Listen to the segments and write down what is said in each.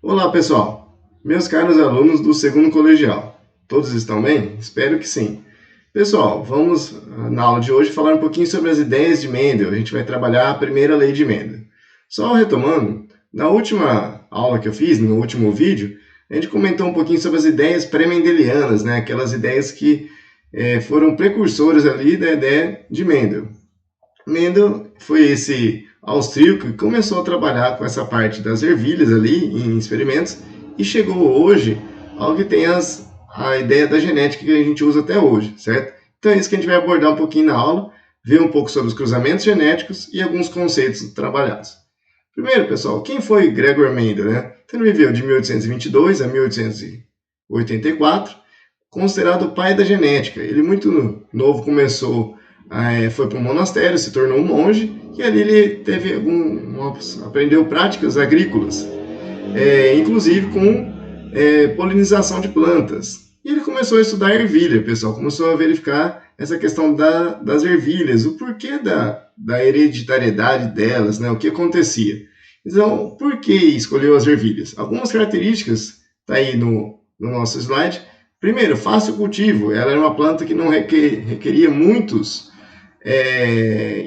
Olá, pessoal! Meus caros alunos do segundo colegial, todos estão bem? Espero que sim. Pessoal, vamos na aula de hoje falar um pouquinho sobre as ideias de Mendel. A gente vai trabalhar a primeira lei de Mendel. Só retomando, na última aula que eu fiz, no último vídeo, a gente comentou um pouquinho sobre as ideias pré-mendelianas, né? Aquelas ideias que foram precursoras ali da ideia de Mendel. Mendel foi esse austríaco que começou a trabalhar com essa parte das ervilhas ali em experimentos e chegou hoje ao que tem a ideia da genética que a gente usa até hoje, certo? Então é isso que a gente vai abordar um pouquinho na aula, ver um pouco sobre os cruzamentos genéticos e alguns conceitos trabalhados. Primeiro, pessoal, quem foi Gregor Mendel, né? Então ele viveu de 1822 a 1884, considerado o pai da genética. Ele muito novo começou foi para um monastério, se tornou um monge, e ali ele teve aprendeu práticas agrícolas, inclusive com polinização de plantas. E ele começou a estudar ervilha, pessoal, começou a verificar essa questão das ervilhas, o porquê da hereditariedade delas, né, o que acontecia. Então, por que escolheu as ervilhas? Algumas características, está aí no nosso slide. Primeiro, fácil cultivo, ela era uma planta que não requeria muitos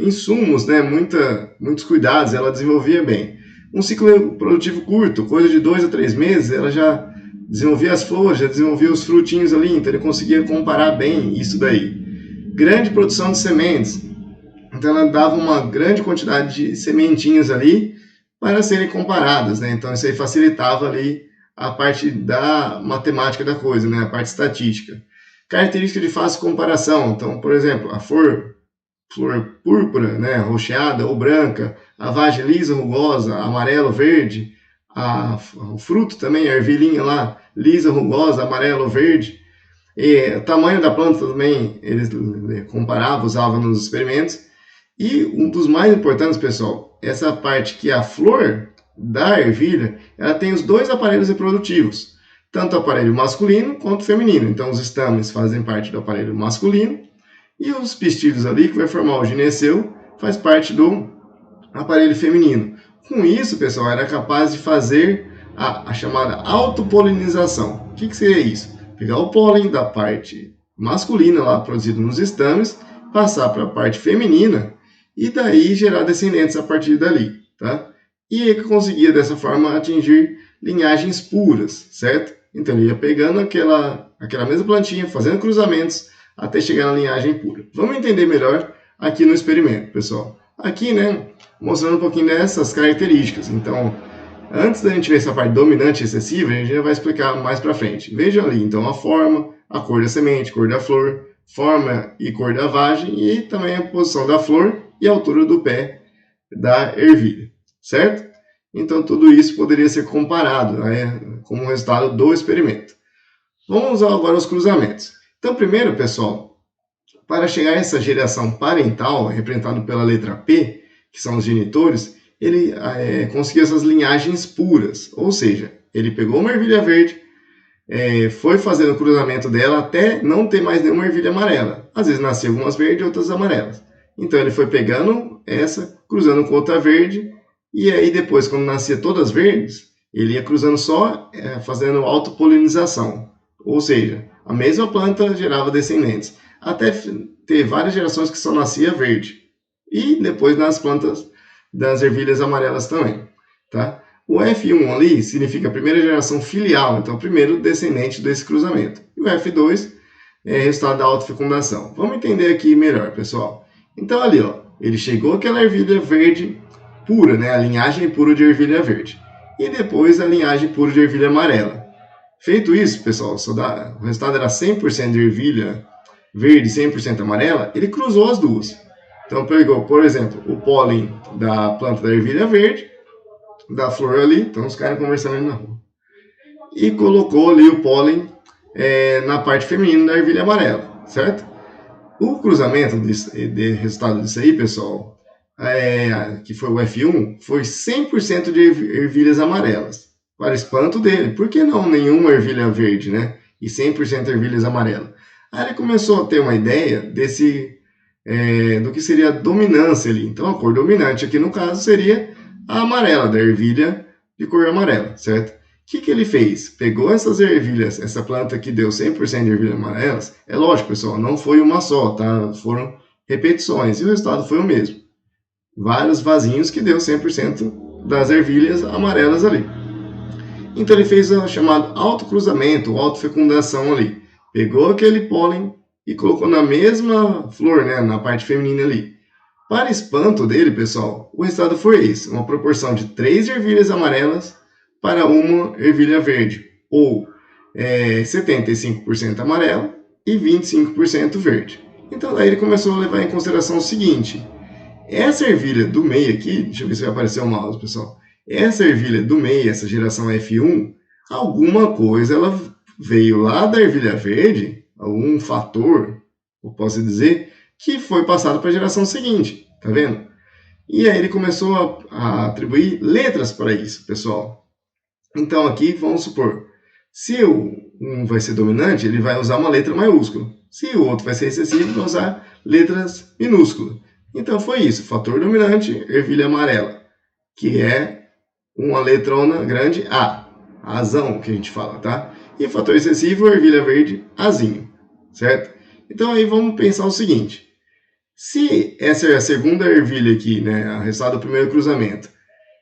insumos, né, muitos cuidados, ela desenvolvia bem. Um ciclo produtivo curto, coisa de 2 a 3 meses, ela já desenvolvia as flores, já desenvolvia os frutinhos ali, então ele conseguia comparar bem isso daí. Grande produção de sementes, então ela dava uma grande quantidade de sementinhas ali para serem comparadas, né? Então isso aí facilitava ali a parte da matemática da coisa, né? A parte estatística. Característica de fácil comparação, então, por exemplo, a flor púrpura, né, roxeada ou branca, a vagem lisa, rugosa, amarelo, verde, o fruto também, a ervilhinha lá, lisa, rugosa, amarelo, verde. E o tamanho da planta também eles comparavam, usavam nos experimentos. E um dos mais importantes, pessoal, essa parte que a flor da ervilha, ela tem os dois aparelhos reprodutivos, tanto o aparelho masculino quanto o feminino. Então, os estames fazem parte do aparelho masculino e os pistilhos ali, que vai formar o gineceu, faz parte do aparelho feminino. Com isso, pessoal, era capaz de fazer a chamada autopolinização. O que seria isso? Pegar o pólen da parte masculina lá produzido nos estames, passar para a parte feminina e daí gerar descendentes a partir dali, tá? E ele conseguia dessa forma atingir linhagens puras, certo? Então ele ia pegando aquela mesma plantinha, fazendo cruzamentos até chegar na linhagem pura. Vamos entender melhor aqui no experimento, pessoal. Aqui, né, mostrando um pouquinho dessas características. Então, antes da gente ver essa parte dominante e excessiva, a gente já vai explicar mais para frente. Vejam ali, então, a forma, a cor da semente, cor da flor, forma e cor da vagem e também a posição da flor e a altura do pé da ervilha, certo? Então, tudo isso poderia ser comparado, né, como resultado do experimento. Vamos agora aos cruzamentos. Então, primeiro, pessoal, para chegar a essa geração parental, representado pela letra P, que são os genitores, ele conseguiu essas linhagens puras, ou seja, ele pegou uma ervilha verde, foi fazendo o cruzamento dela até não ter mais nenhuma ervilha amarela. Às vezes nascia algumas verdes e outras amarelas. Então ele foi pegando essa, cruzando com outra verde, e aí depois, quando nascia todas verdes, ele ia cruzando só, fazendo autopolinização. Ou seja, a mesma planta gerava descendentes, até ter várias gerações que só nascia verde. E depois nas plantas das ervilhas amarelas também, tá? O F1 ali significa a primeira geração filial, então o primeiro descendente desse cruzamento. E o F2 é resultado da autofecundação. Vamos entender aqui melhor, pessoal. Então ali, ó, ele chegou àquela ervilha verde pura, né? A linhagem pura de ervilha verde. E depois a linhagem pura de ervilha amarela. Feito isso, pessoal, o resultado era 100% de ervilha verde, 100% amarela, ele cruzou as duas. Então pegou, por exemplo, o pólen da planta da ervilha verde, da flor ali, então os caras conversando ali na rua, e colocou ali o pólen na parte feminina da ervilha amarela, certo? O cruzamento de resultado disso aí, pessoal, que foi o F1, foi 100% de ervilhas amarelas. Para espanto dele, por que não nenhuma ervilha verde, né? E 100% ervilhas amarelas. Aí ele começou a ter uma ideia do que seria a dominância ali. Então a cor dominante aqui no caso seria a amarela, da ervilha de cor amarela, certo? que ele fez? Pegou essas ervilhas, essa planta que deu 100% de ervilhas amarelas, é lógico, pessoal, não foi uma só, tá? Foram repetições, e o resultado foi o mesmo. Vários vasinhos que deu 100% das ervilhas amarelas ali. Então ele fez o chamado autocruzamento, autofecundação ali. Pegou aquele pólen e colocou na mesma flor, né, na parte feminina ali. Para espanto dele, pessoal, o resultado foi esse, uma proporção de 3 ervilhas amarelas para uma ervilha verde, ou 75% amarela e 25% verde. Então daí ele começou a levar em consideração o seguinte, essa ervilha do meio aqui, deixa eu ver se vai aparecer o mouse, pessoal, essa ervilha do meio, essa geração F1, alguma coisa ela veio lá da ervilha verde, algum fator, eu posso dizer, que foi passado para a geração seguinte, tá vendo? E aí ele começou a atribuir letras para isso, pessoal. Então aqui, vamos supor, se um vai ser dominante, ele vai usar uma letra maiúscula. Se o outro vai ser excessivo, vai usar letras minúsculas. Então foi isso, fator dominante, ervilha amarela, que é uma letrona grande A, azão que a gente fala, tá? E fator excessivo, ervilha verde, azinho, certo? Então aí vamos pensar o seguinte, se essa é a segunda ervilha aqui, né, a resultado do primeiro cruzamento,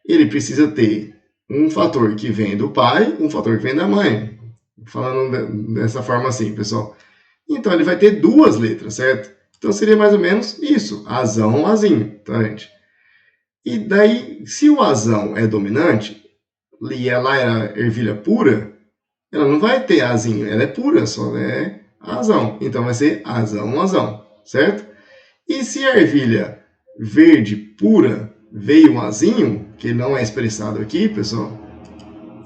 ele precisa ter um fator que vem do pai, um fator que vem da mãe. Falando dessa forma assim, pessoal. Então ele vai ter duas letras, certo? Então seria mais ou menos isso, azão, azinho, tá, gente? E daí, se o azão é dominante, e ela é ervilha pura, ela não vai ter azinho, ela é pura, só é azão. Então vai ser azão, azão, certo? E se a ervilha verde pura veio um azinho, que não é expressado aqui, pessoal,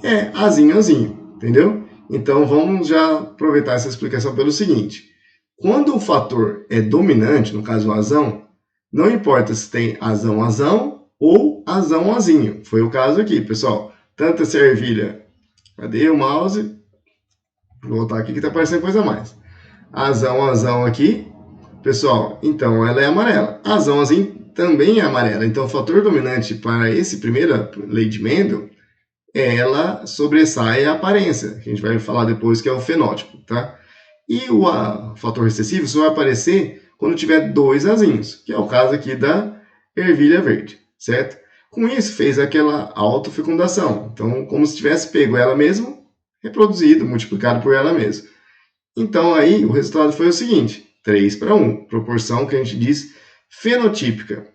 é azinho, azinho, entendeu? Então vamos já aproveitar essa explicação pelo seguinte. Quando o fator é dominante, no caso o azão, não importa se tem azão, azão ou azão, azinho. Foi o caso aqui, pessoal. Tanto essa ervilha, cadê o mouse? Vou voltar aqui que está aparecendo coisa a mais. Azão, azão aqui, pessoal, então ela é amarela. Azão, azinho também é amarela. Então o fator dominante para esse primeira lei de Mendel, ela sobressai a aparência, que a gente vai falar depois que é o fenótipo, tá? E o fator recessivo só vai aparecer quando tiver dois azinhos, que é o caso aqui da ervilha verde, certo? Com isso, fez aquela autofecundação. Então, como se tivesse pego ela mesma, reproduzido, multiplicado por ela mesma. Então, aí, o resultado foi o seguinte, 3 para 1, proporção que a gente diz fenotípica.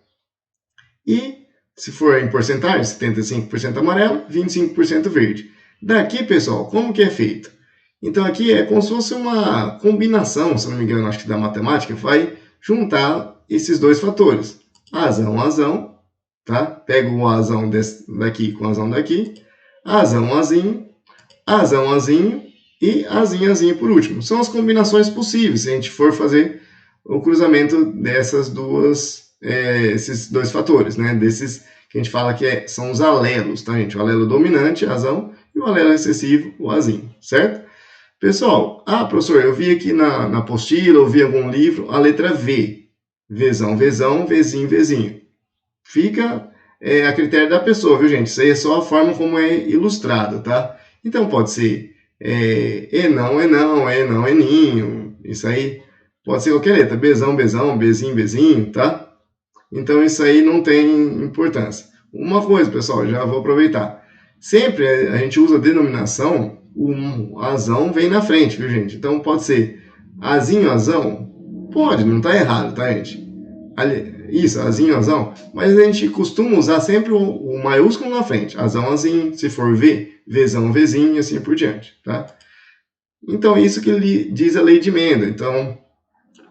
E, se for em porcentagem, 75% amarelo, 25% verde. Daqui, pessoal, como que é feito? Então aqui é como se fosse uma combinação, se não me engano, acho que da matemática, vai juntar esses dois fatores. Azão, azão, tá? Pega o azão daqui com o azão daqui, azão, azinho, azão, azinho e azinho, azinho por último. São as combinações possíveis, se a gente for fazer o cruzamento dessas esses dois fatores, né? Desses que a gente fala que são os alelos, tá, gente? O alelo dominante, azão, e o alelo excessivo, o azinho, certo? Pessoal, professor, eu vi aqui na apostila, eu vi algum livro, a letra V. Vzão, Vzão, Vzinho, Vzinho. Fica a critério da pessoa, viu, gente? Isso aí é só a forma como é ilustrado, tá? Então, pode ser Enão, Enão, Enão, Eninho. Isso aí pode ser qualquer letra. Bzão, Bzão, Bzinho, Bzinho, tá? Então, isso aí não tem importância. Uma coisa, pessoal, já vou aproveitar. Sempre a gente usa a denominação, o azão vem na frente, viu, gente? Então, pode ser azinho, azão? Pode, não tá errado, tá, gente? Isso, azinho, azão. Mas a gente costuma usar sempre o maiúsculo na frente. Azão, azinho. Se for V, Vzão, Vzinho e assim por diante, tá? Então, isso que ele diz a lei de Mendel. Então,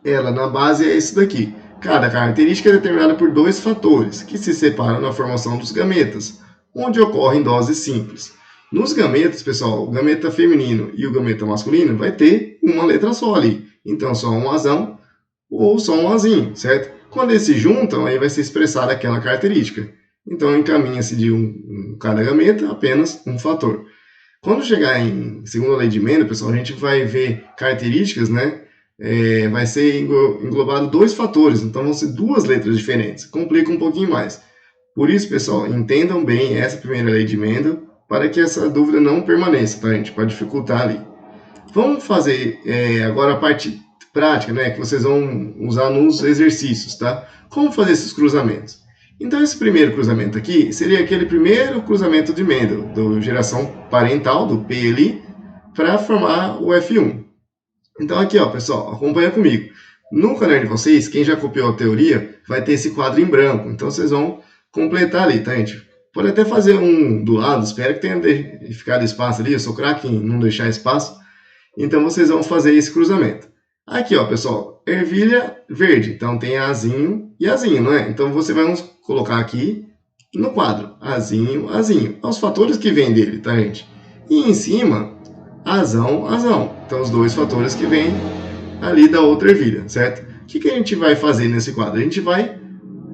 ela na base é isso daqui. Cada característica é determinada por dois fatores, que se separam na formação dos gametas, onde ocorrem doses simples. Nos gametas, pessoal, o gameta feminino e o gameta masculino vai ter uma letra só ali. Então, só um azão ou só um azinho, certo? Quando eles se juntam, aí vai ser expressada aquela característica. Então, encaminha-se de cada gameta apenas um fator. Quando chegar em segunda lei de Mendel, pessoal, a gente vai ver características, né? Vai ser englobado dois fatores, então vão ser duas letras diferentes. Complica um pouquinho mais. Por isso, pessoal, entendam bem essa primeira lei de Mendel, para que essa dúvida não permaneça, tá, gente? Para dificultar ali. Vamos fazer agora a parte prática, né, que vocês vão usar nos exercícios, tá? Como fazer esses cruzamentos? Então, esse primeiro cruzamento aqui seria aquele primeiro cruzamento de Mendel, do geração parental, do P ali, para formar o F1. Então, aqui, ó, pessoal, acompanha comigo. No caderno de vocês, quem já copiou a teoria, vai ter esse quadro em branco. Então, vocês vão completar ali, tá, gente? Pode até fazer um do lado, espero que tenha ficado espaço ali. Eu sou craque em não deixar espaço. Então, vocês vão fazer esse cruzamento. Aqui, ó, pessoal, ervilha verde. Então, tem azinho e azinho, não é? Então, você vai colocar aqui no quadro, azinho, azinho. Os fatores que vêm dele, tá, gente? E em cima, azão, azão. Então, os dois fatores que vêm ali da outra ervilha, certo? O que a gente vai fazer nesse quadro? A gente vai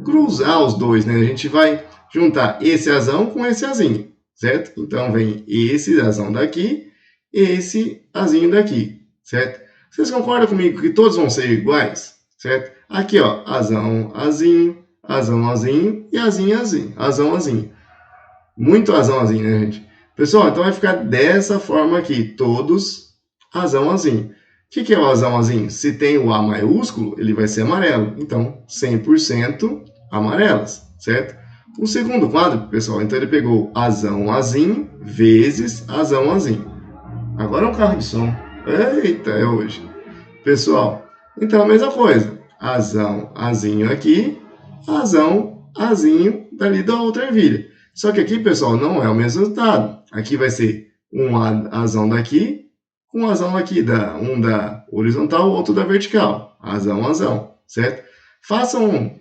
cruzar os dois, né? A gente vai juntar esse azão com esse azinho, certo? Então, vem esse azão daqui, esse azinho daqui, certo? Vocês concordam comigo que todos vão ser iguais, certo? Aqui, ó, azão, azinho, azão, azinho e azinho, azinho, azão, azinho. Muito azão, azinho, né, gente? Pessoal, então vai ficar dessa forma aqui, todos azão, azinho. O que é o azão, azinho? Se tem o A maiúsculo, ele vai ser amarelo. Então, 100% amarelas, certo? O segundo quadro, pessoal, então ele pegou azão, azinho, vezes azão, azinho. Agora é um carro de som. Eita, é hoje. Pessoal, então a mesma coisa. Azão, azinho aqui, azão, azinho dali da outra ervilha. Só que aqui, pessoal, não é o mesmo resultado. Aqui vai ser um azão daqui, com azão aqui, um da horizontal, o outro da vertical. Azão, azão, certo? Façam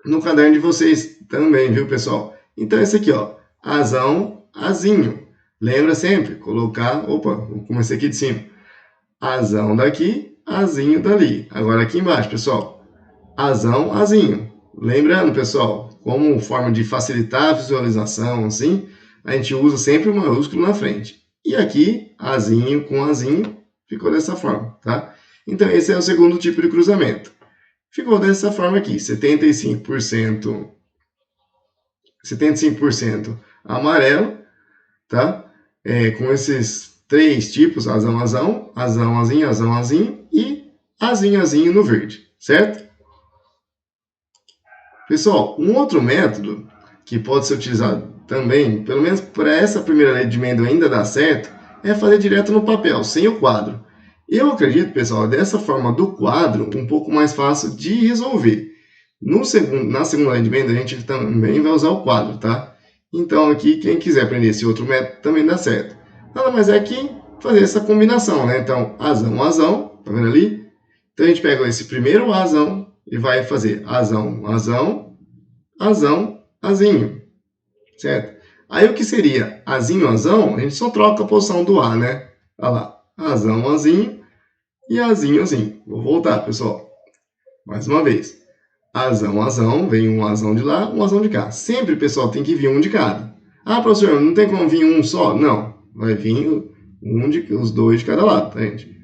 no caderno de vocês também, viu, pessoal? Então, esse aqui, ó, azão, azinho. Lembra sempre, colocar... Opa, vou começar aqui de cima. Azão daqui, azinho dali. Agora aqui embaixo, pessoal. Azão, azinho. Lembrando, pessoal, como forma de facilitar a visualização, assim, a gente usa sempre o maiúsculo na frente. E aqui, azinho com azinho, ficou dessa forma, tá? Então, esse é o segundo tipo de cruzamento. Ficou dessa forma aqui, 75% amarelo, tá? Com esses três tipos, azão, azão, azão, azinho, azão, azinho e azinho, azinho no verde, certo? Pessoal, um outro método que pode ser utilizado também, pelo menos para essa primeira lei de Mendel ainda dar certo, é fazer direto no papel, sem o quadro. Eu acredito, pessoal, dessa forma do quadro, um pouco mais fácil de resolver. Na segunda lei de Mendel, a gente também vai usar o quadro, tá? Então, aqui, quem quiser aprender esse outro método também dá certo. Nada mais é que fazer essa combinação, né? Então, azão, azão, tá vendo ali? Então, a gente pega esse primeiro azão e vai fazer azão, azão, azão, azinho, certo? Aí, o que seria azinho, azão? A gente só troca a posição do A, né? Olha lá, azão, azinho e azinho, azinho. Vou voltar, pessoal. Mais uma vez. Azão, azão, vem um azão de lá, um azão de cá. Sempre, pessoal, tem que vir um de cada. Ah, professor, não tem como vir um só? Não, vai vir os dois de cada lado, tá, gente?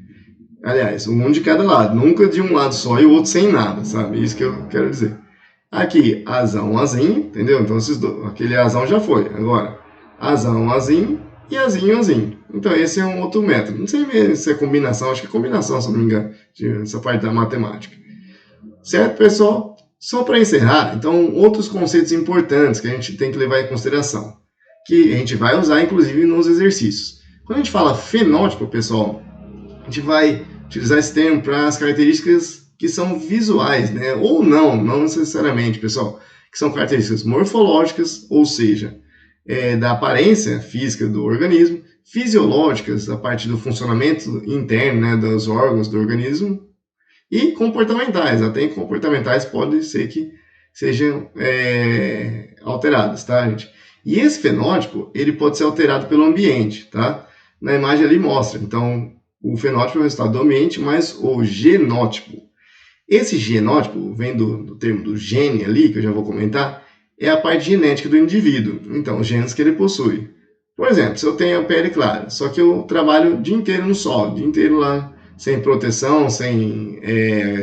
Aliás, um de cada lado, nunca de um lado só e o outro sem nada, sabe? Isso que eu quero dizer. Aqui, azão, azinho, entendeu? Então, aquele azão já foi. Agora, azão, azinho e azinho, azinho. Então, esse é um outro método. Não sei se é combinação, acho que é combinação, se não me engano, essa parte da matemática. Certo, pessoal? Só para encerrar, então, outros conceitos importantes que a gente tem que levar em consideração, que a gente vai usar, inclusive, nos exercícios. Quando a gente fala fenótipo, pessoal, a gente vai utilizar esse termo para as características que são visuais, né? Ou não necessariamente, pessoal, que são características morfológicas, ou seja, da aparência física do organismo, fisiológicas, a parte do funcionamento interno, né, dos órgãos do organismo, e comportamentais, até comportamentais pode ser que sejam alteradas, tá, gente? E esse fenótipo, ele pode ser alterado pelo ambiente, tá? Na imagem ali mostra, então, o fenótipo é o resultado do ambiente, mas o genótipo. Esse genótipo vem do termo do gene ali, que eu já vou comentar, é a parte genética do indivíduo, então, os genes que ele possui. Por exemplo, se eu tenho a pele clara, só que eu trabalho o dia inteiro no sol, o dia inteiro lá, sem proteção, sem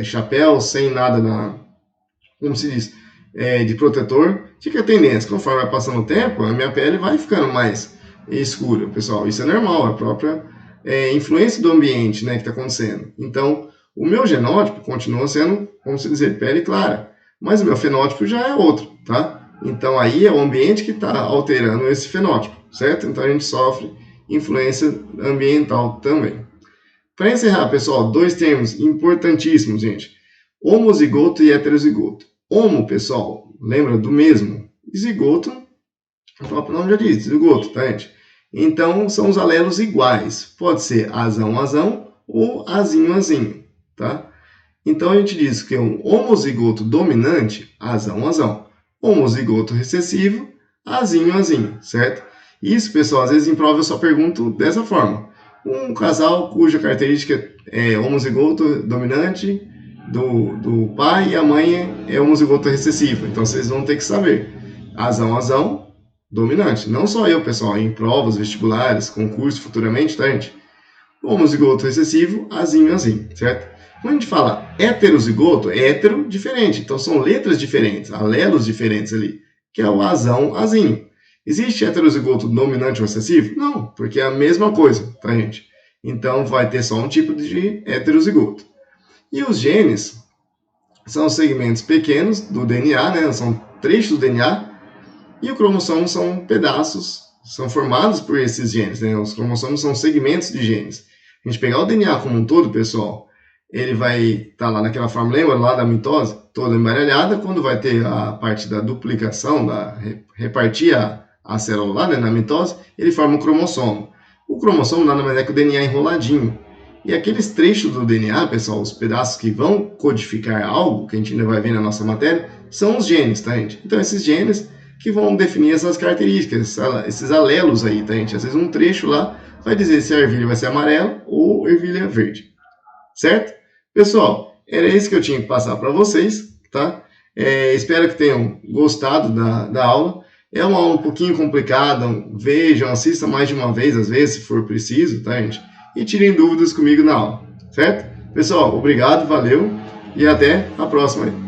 chapéu, sem nada como se diz, de protetor, fica a tendência, conforme vai passando o tempo, a minha pele vai ficando mais escura, pessoal. Isso é normal, é a própria influência do ambiente, né, que está acontecendo. Então, o meu genótipo continua sendo, vamos dizer, pele clara, mas o meu fenótipo já é outro, tá? Então, aí é o ambiente que está alterando esse fenótipo, certo? Então, a gente sofre influência ambiental também. Para encerrar, pessoal, 2 termos importantíssimos, gente. Homozigoto e heterozigoto. Homo, pessoal, lembra do mesmo. Zigoto, o próprio nome já diz, zigoto, tá, gente? Então, são os alelos iguais. Pode ser azão ou azinho, tá? Então, a gente diz que é um homozigoto dominante, azão. Homozigoto recessivo, azinho, certo? Isso, pessoal, às vezes em prova eu só pergunto dessa forma. Um casal cuja característica é homozigoto dominante do pai e a mãe é homozigoto recessivo. Então, vocês vão ter que saber. Azão, dominante. Não só eu, pessoal, em provas, vestibulares, concurso, futuramente, tá, gente? Homozigoto recessivo, azinho, certo? Quando a gente fala heterozigoto, é hétero diferente. Então, são letras diferentes, alelos diferentes ali, que é o azinho. Existe heterozigoto dominante ou recessivo? Não, porque é a mesma coisa, tá, gente? Então, vai ter só um tipo de heterozigoto. E os genes são segmentos pequenos do DNA, né? São trechos do DNA, e o cromossomo são pedaços, são formados por esses genes, né? Os cromossomos são segmentos de genes. A gente pegar o DNA como um todo, pessoal, ele vai estar lá naquela forma, lembra lá da mitose? Toda embaralhada, quando vai ter a parte da duplicação, repartir a célula lá, né, na mitose, ele forma um cromossomo. O cromossomo nada mais é que o DNA enroladinho. E aqueles trechos do DNA, pessoal, os pedaços que vão codificar algo, que a gente ainda vai ver na nossa matéria, são os genes, tá, gente? Então, esses genes que vão definir essas características, esses alelos aí, tá, gente? Às vezes um trecho lá vai dizer se a ervilha vai ser amarela ou ervilha verde, certo? Pessoal, era isso que eu tinha que passar para vocês, tá? Espero que tenham gostado da aula. É uma aula um pouquinho complicada, vejam, assistam mais de uma vez, às vezes, se for preciso, tá, gente? E tirem dúvidas comigo na aula, certo? Pessoal, obrigado, valeu e até a próxima.